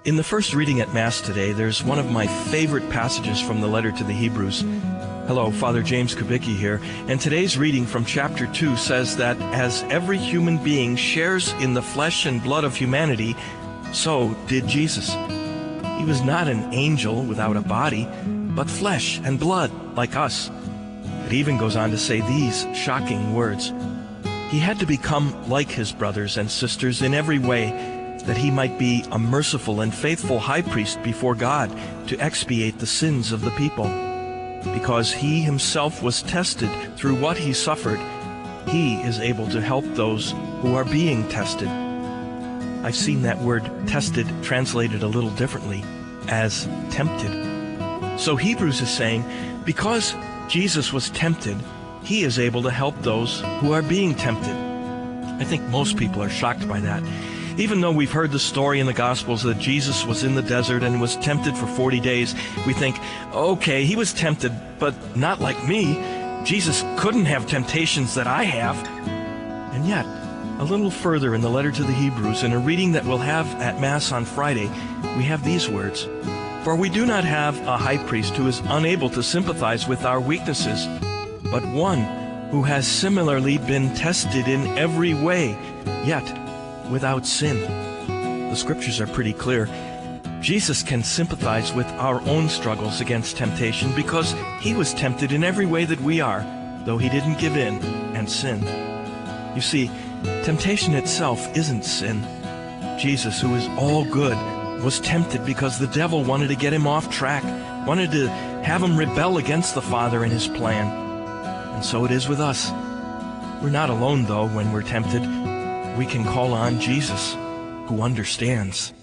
In the first reading at Mass today, there's one of my favorite passages from the letter to the Hebrews. Hello, Father James Kubicki here, and today's reading from chapter 2 says that as every human being shares in the flesh and blood of humanity, so did Jesus. He was not an angel without a body, but flesh and blood like us. It even goes on to say these shocking words. He had to become like his brothers and sisters in every way, that he might be a merciful and faithful high priest before God to expiate the sins of the people. Because he himself was tested through what he suffered, he is able to help those who are being tested. I've seen that word tested translated a little differently, as tempted. So Hebrews is saying, because Jesus was tempted, he is able to help those who are being tempted. I think most people are shocked by that. Even though we've heard the story in the Gospels that Jesus was in the desert and was tempted for 40 days, we think, okay, he was tempted, but not like me. Jesus couldn't have temptations that I have. And yet, a little further in the letter to the Hebrews, in a reading that we'll have at Mass on Friday, we have these words. For we do not have a high priest who is unable to sympathize with our weaknesses, but one who has similarly been tested in every way, yet without sin. The scriptures are pretty clear. Jesus can sympathize with our own struggles against temptation because he was tempted in every way that we are, though he didn't give in and sin. You see, temptation itself isn't sin. Jesus, who is all good, was tempted because the devil wanted to get him off track, wanted to have him rebel against the Father and his plan. And so it is with us. We're not alone, though, when we're tempted. We can call on Jesus, who understands.